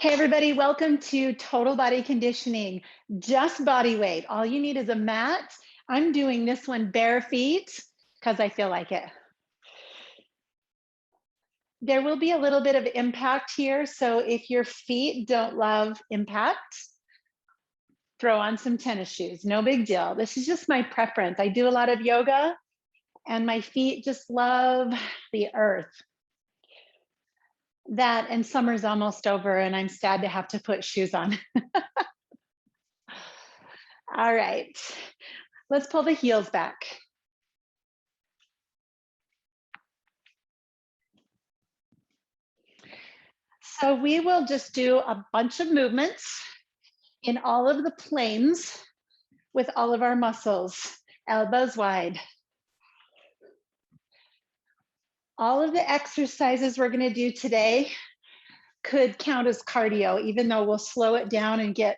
Hey everybody, welcome to Total Body Conditioning, just body weight. All you need is a mat. I'm doing this one bare feet because I feel like it. There will be a little bit of impact here, so if your feet don't love impact, throw on some tennis shoes, no big deal. This is just my preference. I do a lot of yoga and my feet just love the earth. That and summer's almost over and I'm sad to have to put shoes on. All right, let's pull the heels back. So we will just do a bunch of movements in all of the planes with all of our muscles, elbows wide. All of the exercises we're going to do today could count as cardio, even though we'll slow it down and get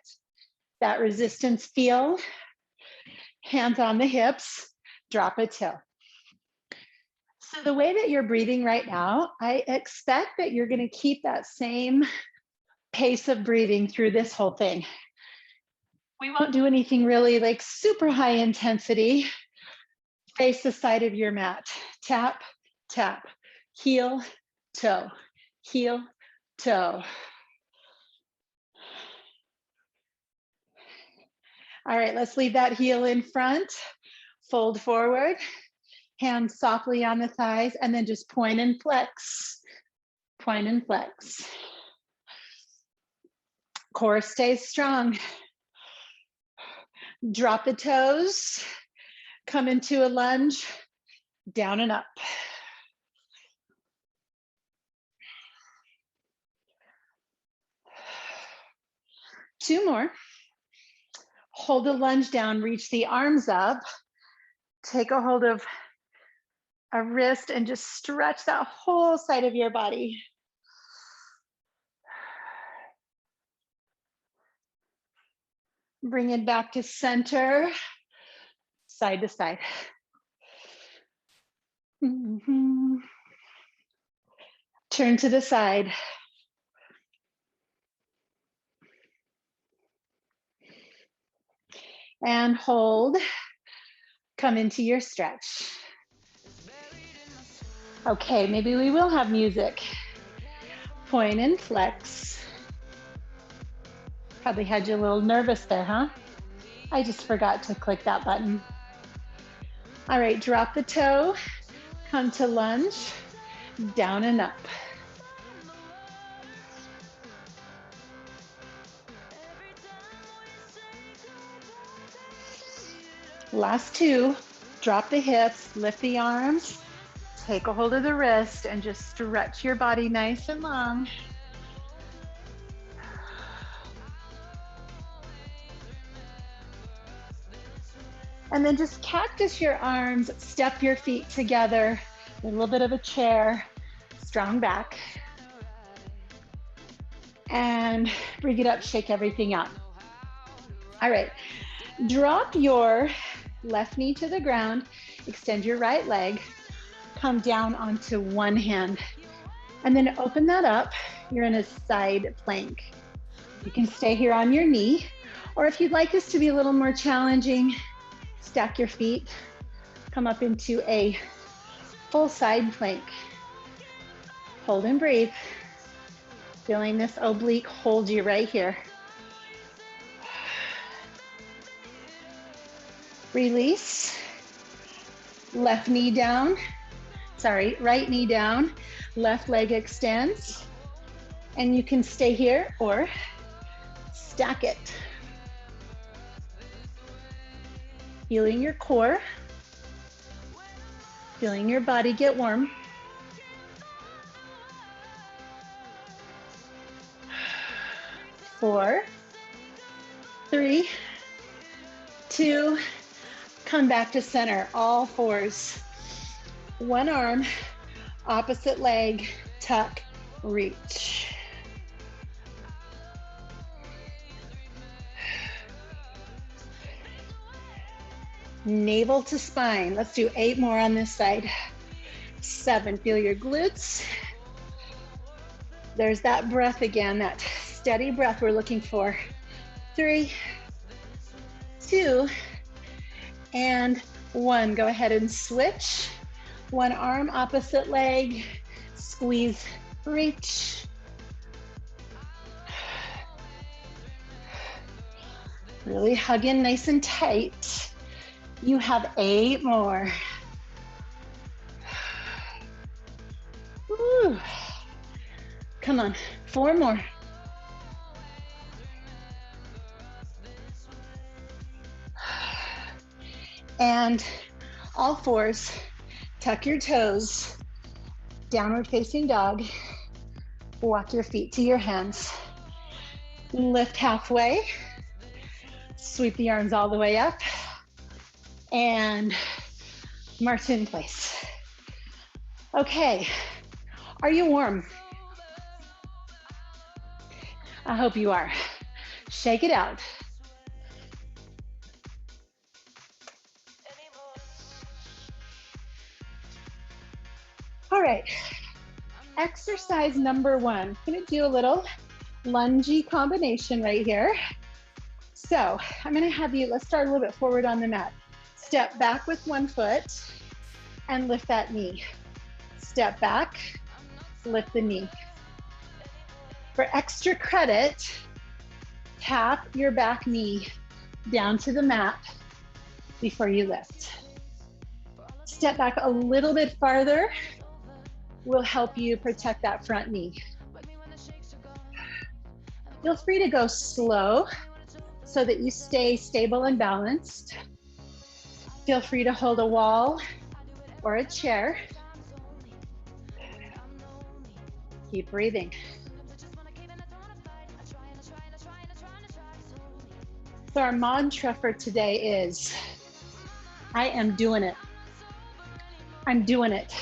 that resistance feel. Hands on the hips, drop a toe. So the way that you're breathing right now, I expect that you're going to keep that same pace of breathing through this whole thing. We won't do anything really like super high intensity. Face the side of your mat. Tap, tap, heel, toe, heel, toe. All right, let's leave that heel in front. Fold forward, hands softly on the thighs, and then just point and flex. Point and flex. Core stays strong. Drop the toes, come into a lunge, down and up. Two more. Hold the lunge down, reach the arms up, take a hold of a wrist and just stretch that whole side of your body. Bring it back to center, side to side. Turn to the side. And hold, come into your stretch. Okay, maybe we will have music. Point and flex. Probably had you a little nervous there, huh? I just forgot to click that button. All right, drop the toe, come to lunge, down and up. Last two, drop the hips, lift the arms, take a hold of the wrist and just stretch your body nice and long. And then just cactus your arms, step your feet together, a little bit of a chair, strong back. And bring it up, shake everything up. All right, drop your left knee to the ground, extend your right leg, come down onto one hand, and then open that up. You're in a side plank. You can stay here on your knee, or if you'd like this to be a little more challenging, stack your feet, come up into a full side plank. Hold and breathe. Feeling this oblique hold you right here. Release. Left knee down. Sorry, right knee down. Left leg extends. And you can stay here or stack it. Feeling your core. Feeling your body get warm. Four, three, two, come back to center, all fours. One arm, opposite leg, tuck, reach. Navel to spine. Let's do 8 more on this side. 7, feel your glutes. There's that breath again, that Steady breath we're looking for. 3, 2, and 1. Go ahead and switch. One arm, opposite leg. Squeeze, reach. Really hug in nice and tight. You have 8 more. Woo. Come on, 4 more. And all fours, tuck your toes, downward facing dog. Walk your feet to your hands. Lift halfway. Sweep the arms all the way up. And march in place. Okay, are you warm? I hope you are. Shake it out. All right, exercise number 1. I'm gonna do a little lungey combination right here. So I'm gonna have you, let's start a little bit forward on the mat. Step back with one foot and lift that knee. Step back, lift the knee. For extra credit, tap your back knee down to the mat before you lift. Step back a little bit farther will help you protect that front knee. Feel free to go slow so that you stay stable and balanced. Feel free to hold a wall or a chair. Keep breathing. So our mantra for today is, I am doing it. I'm doing it.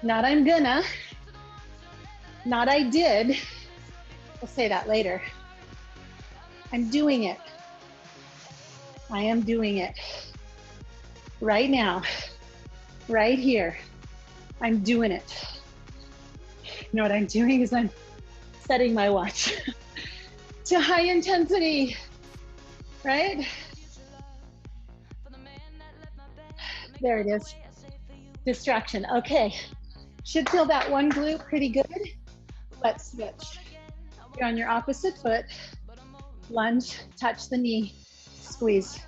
Not I'm gonna, not I did. We'll say that later. I'm doing it. I am doing it. Right now, right here, I'm doing it. You know what I'm doing is I'm setting my watch to high intensity, right? There it is. Distraction. Okay. Should feel that one glute pretty good. Let's switch. You're on your opposite foot. Lunge, touch the knee, squeeze.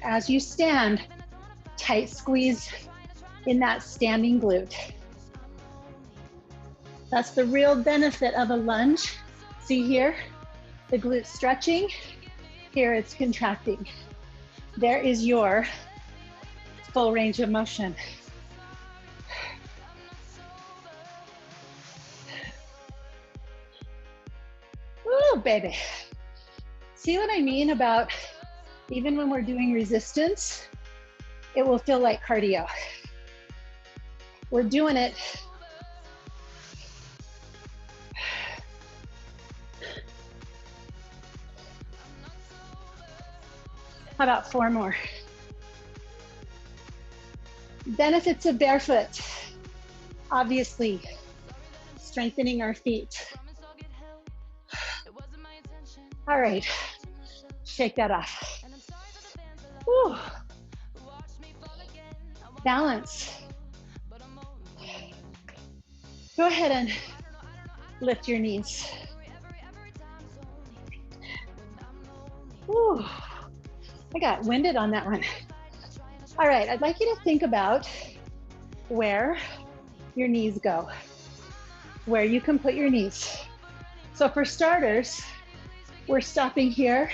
As you stand, tight squeeze in that standing glute. That's the real benefit of a lunge. See here, the glute stretching. Here it's contracting. There is your full range of motion. Ooh, baby. See what I mean about even when we're doing resistance, it will feel like cardio. We're doing it. How about 4 more? Benefits of barefoot. Obviously, strengthening our feet. All right, shake that off. Whew. Balance. Go ahead and lift your knees. Whew. I got winded on that one. All right, I'd like you to think about where your knees go, where you can put your knees. So for starters, we're stopping here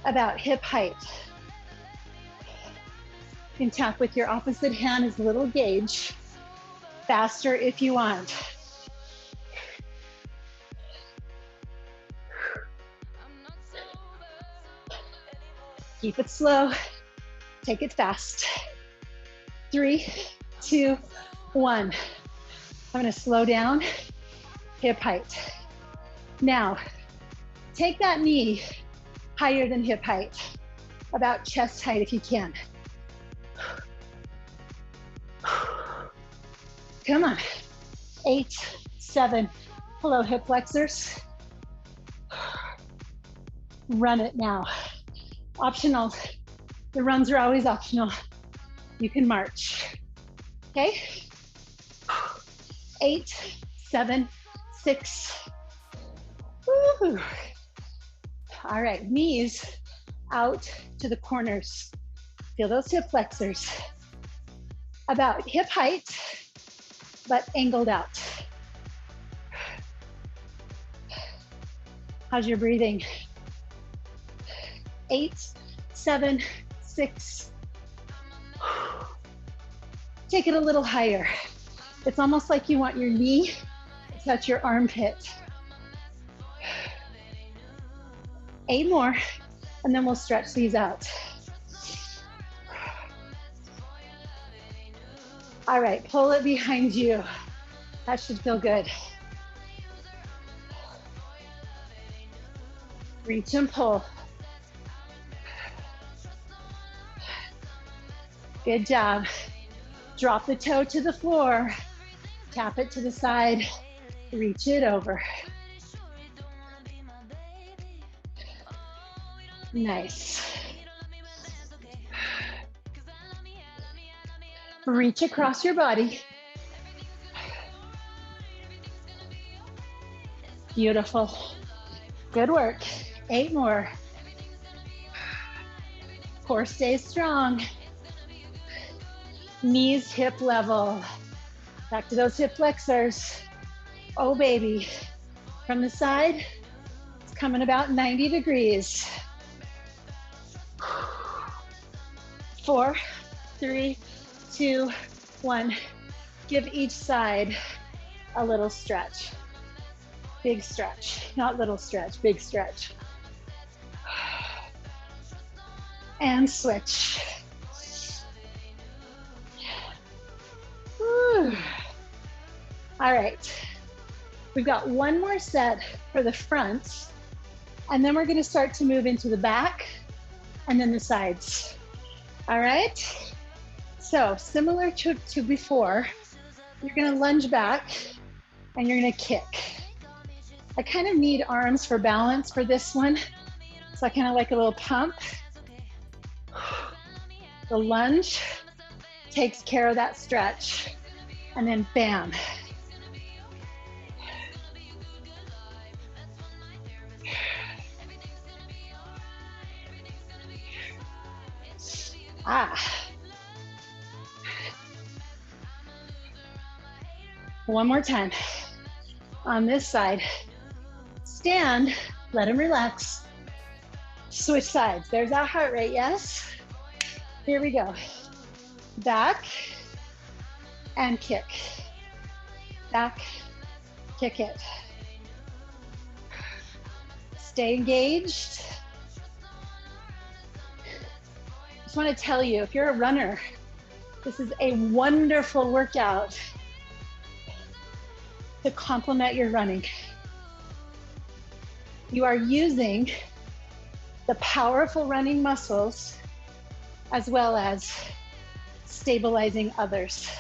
about hip height. You can tap with your opposite hand as a little gauge, faster if you want. Keep it slow, take it fast. 3, 2, 1. I'm gonna slow down, hip height. Now, take that knee higher than hip height, about chest height if you can. Come on. 8, 7. Hello, hip flexors. Run it now. Optional. The runs are always optional. You can march. Okay? 8, 7, 6. Woo. All right, knees out to the corners. Feel those hip flexors. About hip height, but angled out. How's your breathing? 8, 7, 6. Take it a little higher. It's almost like you want your knee to touch your armpit. 8 more, and then we'll stretch these out. All right, pull it behind you. That should feel good. Reach and pull. Good job. Drop the toe to the floor. Tap it to the side. Reach it over. Nice. Reach across your body. Beautiful. Good work. 8 more. Core stays strong. Knees hip level. Back to those hip flexors. Oh baby. From the side, it's coming about 90 degrees. 4, 3, 2, 1. Give each side a little stretch. Big stretch, not little stretch, big stretch. And switch. Whew. All right, we've got one more set for the front, and then we're gonna start to move into the back and then the sides. All right, so similar to before, you're gonna lunge back and you're gonna kick. I kind of need arms for balance for this one, so I kind of like a little pump. The lunge takes care of that stretch, and then bam. One more time. On this side, stand, let them relax. Switch sides. There's that heart rate, yes? Here we go. Back and kick. Back, kick it. Stay engaged. Just want to tell you, if you're a runner, this is a wonderful workout to complement your running. You are using the powerful running muscles as well as stabilizing others.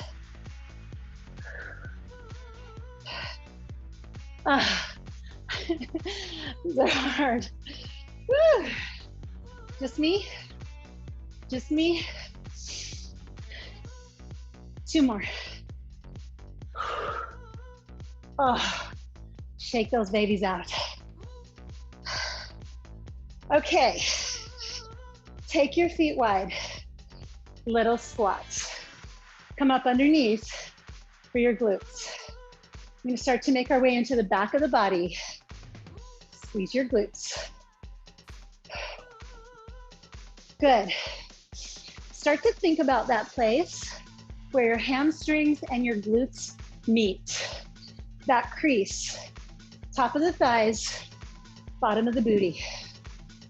These are hard. Woo. Just me? Just me? 2 more. Oh, shake those babies out. Okay, take your feet wide, little squats. Come up underneath for your glutes. We're gonna start to make our way into the back of the body. Squeeze your glutes. Good. Start to think about that place where your hamstrings and your glutes meet. That crease, top of the thighs, bottom of the booty.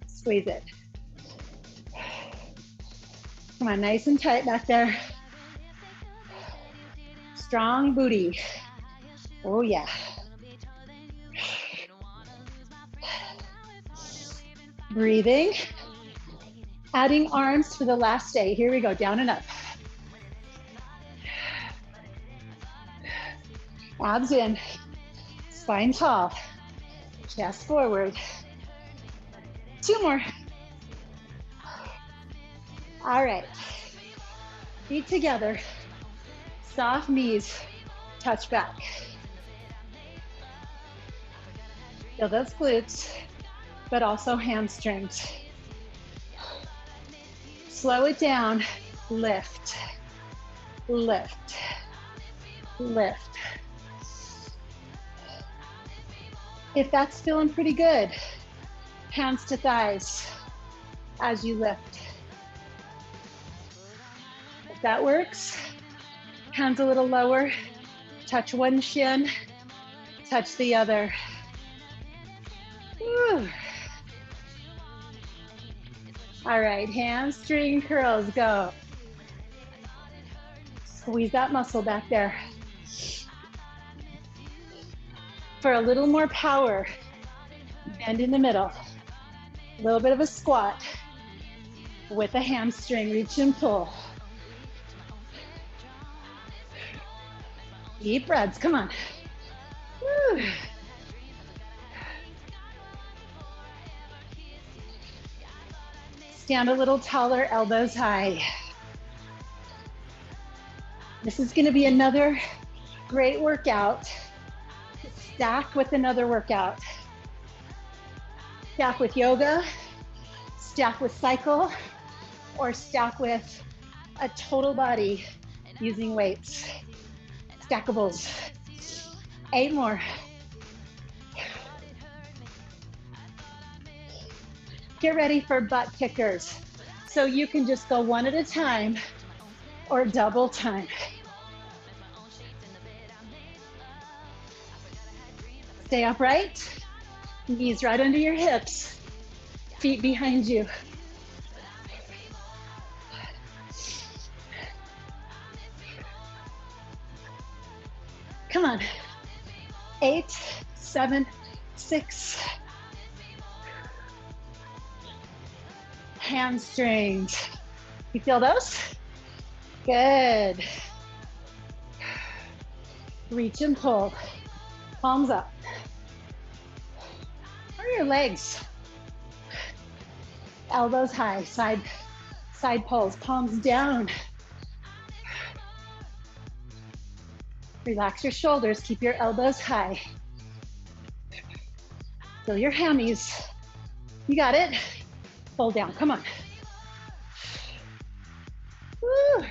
Squeeze it. Come on, nice and tight back there. Strong booty. Oh yeah. Breathing. Adding arms for the last 8. Here we go, down and up. Abs in, spine tall, chest forward. 2 more. All right, feet together, soft knees, touch back. Feel those glutes, but also hamstrings. Slow it down, lift, lift, lift. If that's feeling pretty good, hands to thighs as you lift. If that works, hands a little lower, touch one shin, touch the other. Woo. All right, hamstring curls, go. Squeeze that muscle back there. For a little more power, bend in the middle. A little bit of a squat with a hamstring, reach and pull. Deep breaths, come on. Woo. Stand a little taller, elbows high. This is gonna be another great workout. Stack with another workout. Stack with yoga, stack with cycle, or stack with a total body using weights. Stackables. 8 more. Get ready for butt kickers. So you can just go one at a time or double time. Stay upright, knees right under your hips, feet behind you. Come on. 8, 7, 6. Hamstrings. You feel those? Good. Reach and pull. Palms up. Or your legs. Elbows high, side pulls, palms down. Relax your shoulders, keep your elbows high. Feel your hammies. You got it. Fold down, come on. Woo.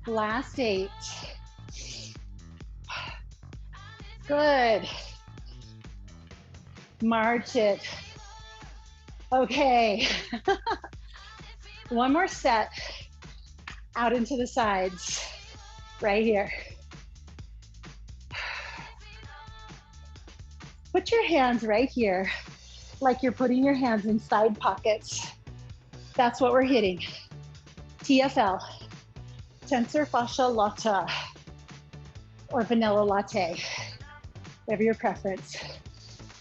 Last 8. Good. March it. Okay. One more set. Out into the sides. Right here. Put your hands right here, like you're putting your hands in side pockets. That's what we're hitting. TFL, tensor fascia lata, or vanilla latte, whatever your preference.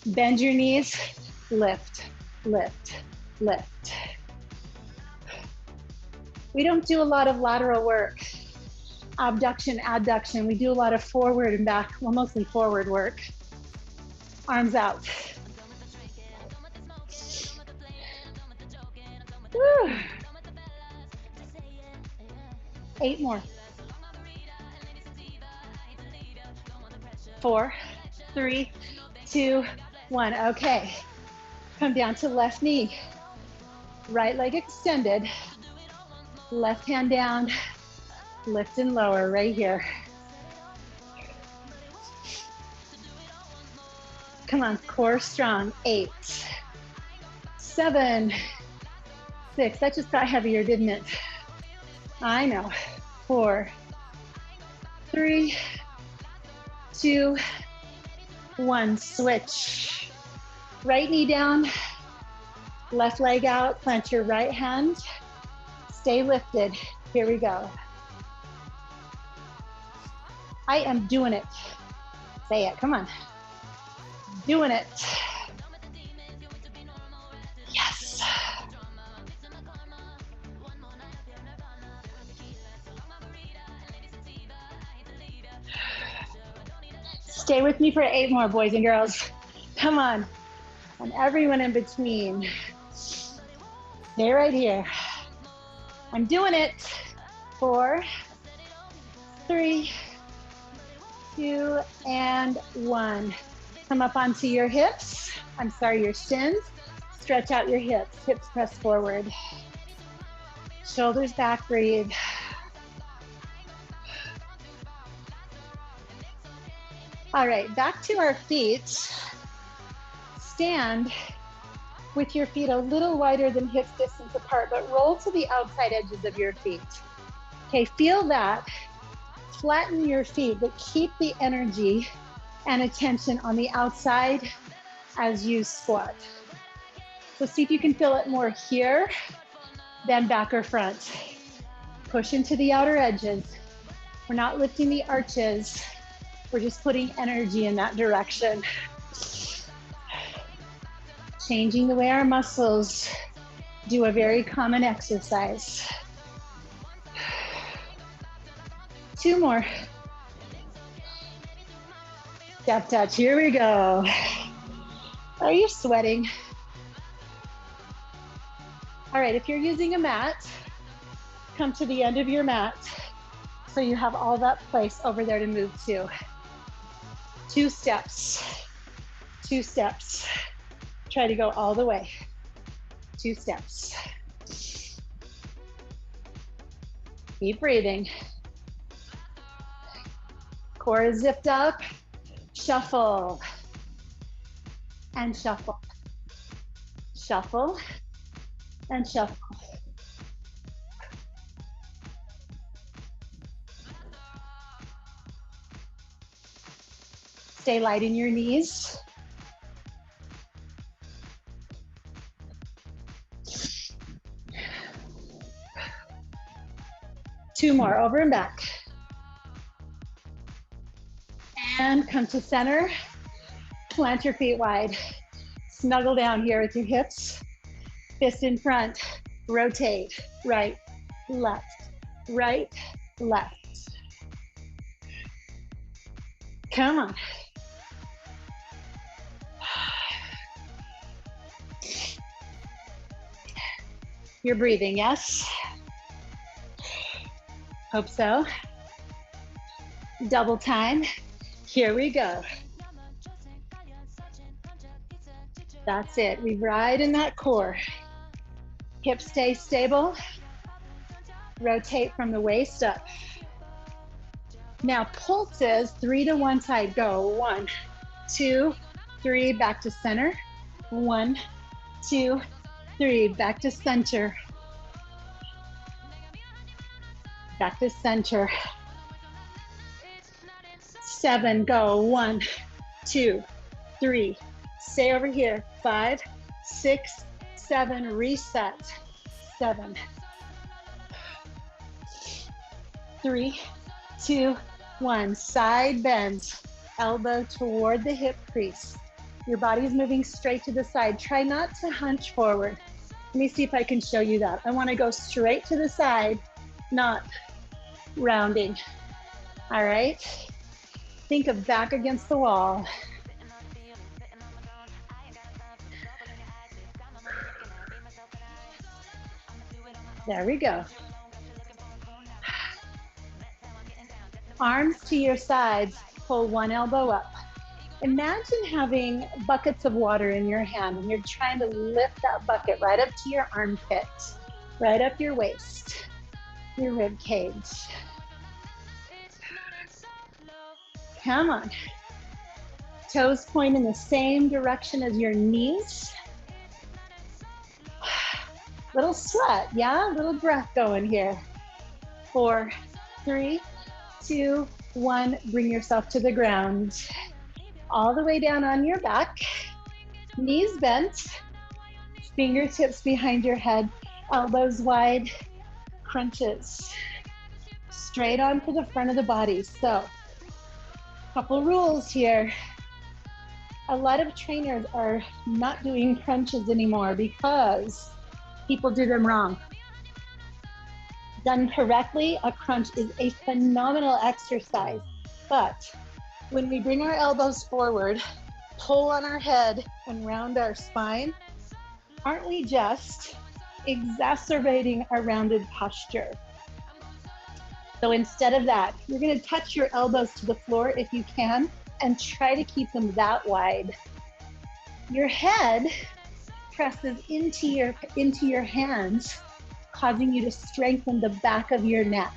Bend your knees, lift, lift, lift. We don't do a lot of lateral work, abduction, adduction. We do a lot of forward and back, well, mostly forward work. Arms out. Woo. 8 more. 4, 3, 2, 1. Okay. Come down to left knee. Right leg extended. Left hand down. Lift and lower right here. Come on, core strong. 8, 7, 6. That just got heavier, didn't it? I know. 4, 3, 2, 1. Switch. Right knee down, left leg out, plant your right hand. Stay lifted. Here we go. I am doing it. Say it, come on. Doing it. Yes. Stay with me for 8 more, boys and girls. Come on. And everyone in between. Stay right here. I'm doing it. 4, 3, 2, and 1. Come up onto your hips. I'm sorry, your shins. Stretch out your hips. Hips press forward. Shoulders back, breathe. All right, back to our feet. Stand with your feet a little wider than hip distance apart, but roll to the outside edges of your feet. Okay, feel that. Flatten your feet, but keep the energy and attention on the outside as you squat. So see if you can feel it more here than back or front. Push into the outer edges. We're not lifting the arches. We're just putting energy in that direction. Changing the way our muscles do a very common exercise. 2 more. Step touch, here we go. Are you sweating? All right, if you're using a mat, come to the end of your mat so you have all that place over there to move to. 2 steps, 2 steps. Try to go all the way. 2 steps. Keep breathing. Core is zipped up. Shuffle. And shuffle. Shuffle. And shuffle. Stay light in your knees. Two more, over and back. And come to center. Plant your feet wide. Snuggle down here with your hips. Fist in front. Rotate. Right, left, right, left. Come on. You're breathing, yes? Hope so. Double time. Here we go. That's it. We ride in that core. Hips stay stable. Rotate from the waist up. Now pulses, 3 to one side. Go. 1, 2, 3. Back to center. 1, 2, 3. Back to center. Back to center. 7. Go. 1, 2, 3. Stay over here. 5, 6, 7. Reset. 7, 3, 2, 1. Side bends. Elbow toward the hip crease. Your body's moving straight to the side. Try not to hunch forward. Let me see if I can show you that. I want to go straight to the side, not rounding. All right. Think of back against the wall. There we go. Arms to your sides, pull one elbow up. Imagine having buckets of water in your hand and you're trying to lift that bucket right up to your armpit, right up your waist, your rib cage. Come on. Toes point in the same direction as your knees. Little sweat, yeah? Little breath going here. 4, 3, 2, 1. Bring yourself to the ground. All the way down on your back. Knees bent. Fingertips behind your head. Elbows wide. Crunches. Straight on to the front of the body. So, couple rules here. A lot of trainers are not doing crunches anymore because people do them wrong. Done correctly, a crunch is a phenomenal exercise, but When we bring our elbows forward, pull on our head and round our spine, aren't we just exacerbating our rounded posture? So instead of that, you're going to touch your elbows to the floor if you can, and try to keep them that wide. Your head presses into your hands, causing you to strengthen the back of your neck.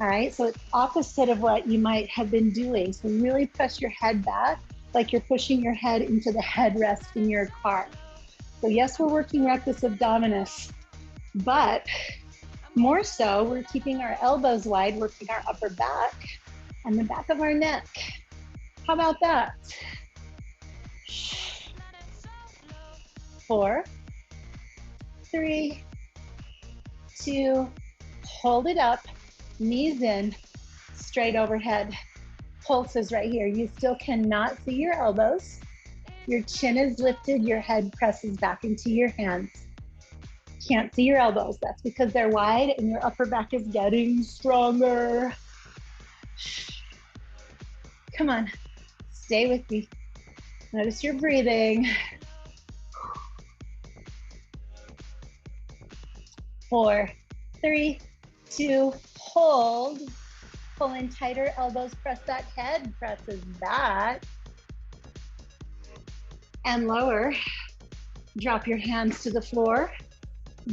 All right, so it's opposite of what you might have been doing. So really press your head back like you're pushing your head into the headrest in your car. So yes, we're working rectus abdominis, but more so, we're keeping our elbows wide, working our upper back and the back of our neck. How about that? 4, 3, 2, hold it up, knees in, straight overhead. Pulses right here. You still cannot see your elbows. Your chin is lifted, your head presses back into your hands. Can't see your elbows. That's because they're wide and your upper back is getting stronger. Come on, stay with me. Notice your breathing. 4, 3, 2, hold. Pull in tighter, elbows press back, head presses back. And lower. Drop your hands to the floor.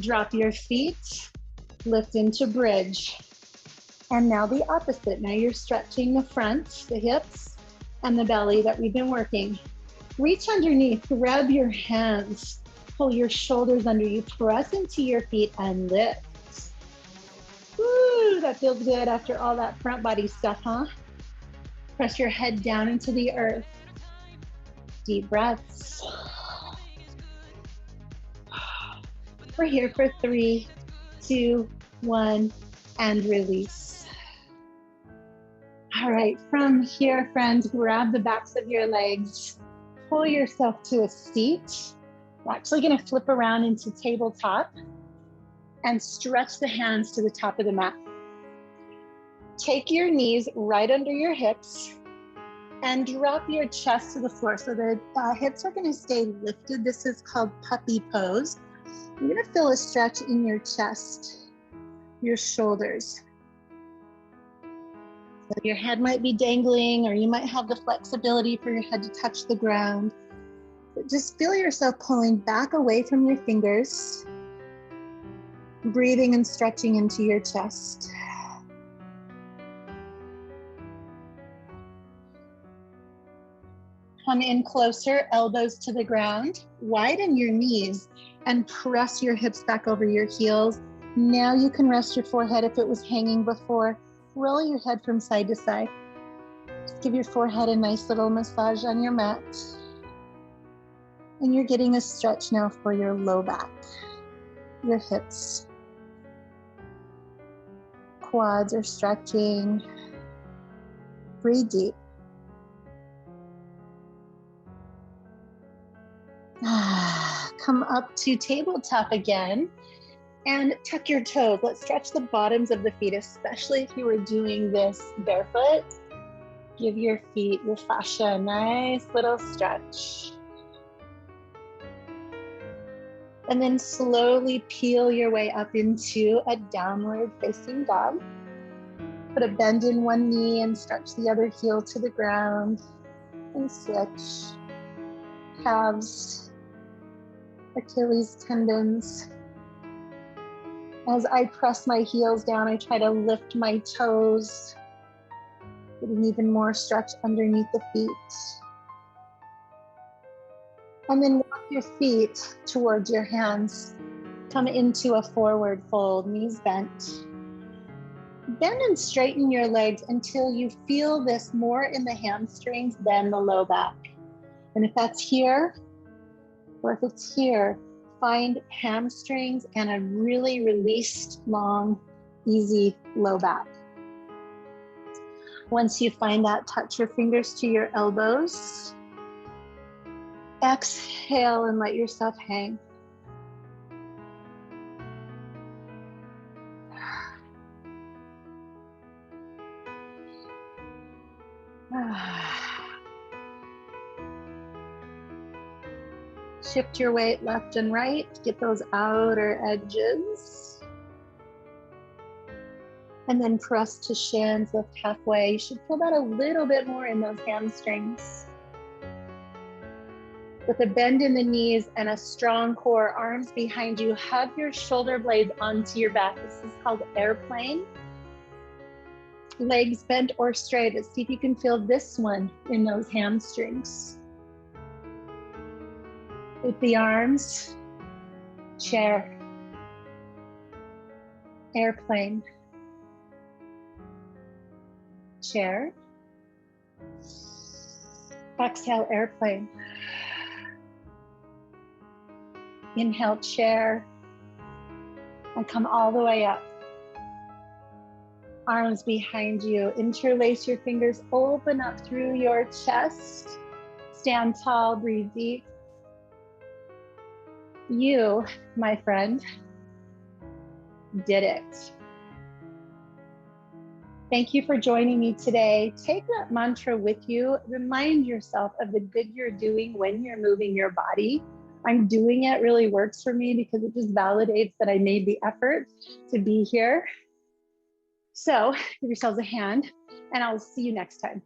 Drop your feet. Lift into bridge. And now the opposite. Now you're stretching the front, the hips, and the belly that we've been working. Reach underneath, grab your hands, pull your shoulders under you, press into your feet and lift. Woo, that feels good after all that front body stuff, huh? Press your head down into the earth. Deep breaths. We're here for 3, 2, 1, and release. All right, from here, friends, grab the backs of your legs. Pull yourself to a seat. We're actually gonna flip around into tabletop and stretch the hands to the top of the mat. Take your knees right under your hips and drop your chest to the floor. So the hips are gonna stay lifted. This is called puppy pose. You're gonna feel a stretch in your chest, your shoulders. So your head might be dangling, or you might have the flexibility for your head to touch the ground. But just feel yourself pulling back away from your fingers, breathing and stretching into your chest. Come in closer, elbows to the ground, widen your knees and press your hips back over your heels. Now you can rest your forehead if it was hanging before. Roll your head from side to side. Just give your forehead a nice little massage on your mat. And you're getting a stretch now for your low back, your hips. Quads are stretching. Breathe deep. Come up to tabletop again and tuck your toes. Let's stretch the bottoms of the feet, especially if you were doing this barefoot. Give your feet, your fascia, a nice little stretch. And then slowly peel your way up into a downward facing dog. Put a bend in one knee and stretch the other heel to the ground and switch. Calves, Achilles tendons. As I press my heels down, I try to lift my toes, getting even more stretch underneath the feet. And then walk your feet towards your hands. Come into a forward fold, knees bent. Bend and straighten your legs until you feel this more in the hamstrings than the low back. And if that's here, or if it's here, find hamstrings and a really released, long, easy low back. Once you find that, touch your fingers to your elbows. Exhale and let yourself hang. Shift your weight left and right, get those outer edges. And then press to shins, lift halfway. You should feel that a little bit more in those hamstrings. With a bend in the knees and a strong core, arms behind you, hug your shoulder blades onto your back. This is called airplane. Legs bent or straight. Let's see if you can feel this one in those hamstrings. With the arms, chair, airplane, chair, exhale, airplane. Inhale, chair, and come all the way up. Arms behind you, interlace your fingers, open up through your chest. Stand tall, breathe deep. You, my friend, did it. Thank you for joining me today. Take that mantra with you. Remind yourself of the good you're doing when you're moving your body. I'm doing it really works for me because it just validates that I made the effort to be here. So give yourselves a hand and I'll see you next time.